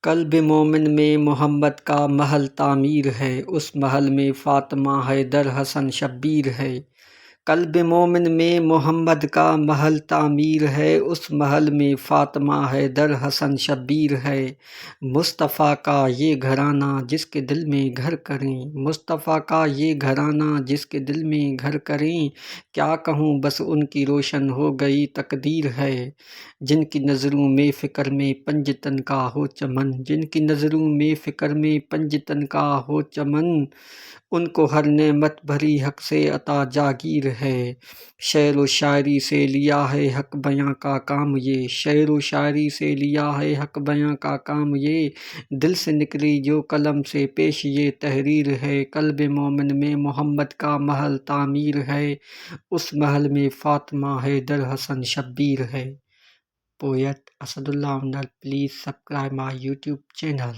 قلب مومن میں محمد کا محل تعمیر ہے، اس محل میں فاطمہ حیدر حسن شبیر ہے۔ قلب مومن میں محمد کا محل تعمیر ہے، اس محل میں فاطمہ حیدر حسن شبیر ہے۔ مصطفیٰ کا یہ گھرانہ جس کے دل میں گھر کریں، مصطفیٰ کا یہ گھرانہ جس کے دل میں گھر کریں، کیا کہوں بس ان کی روشن ہو گئی تقدیر ہے۔ جن کی نظروں میں فکر میں پنجتن کا ہو چمن، جن کی نظروں میں فکر میں پنجتن کا ہو چمن، ان کو ہر نعمت بھری حق سے عطا جاگیر ہے۔ شعر و شاعری سے لیا ہے حق بیاں کا کام یہ، شعر و شاعری سے لیا ہے حق بیاں کا کام یہ، دل سے نکلی جو قلم سے پیش یہ تحریر ہے۔ قلب مومن میں محمد کا محل تعمیر ہے، اس محل میں فاطمہ حیدر حسن شبیر ہے۔ Poet Asadullah Amdal, please subscribe my YouTube channel.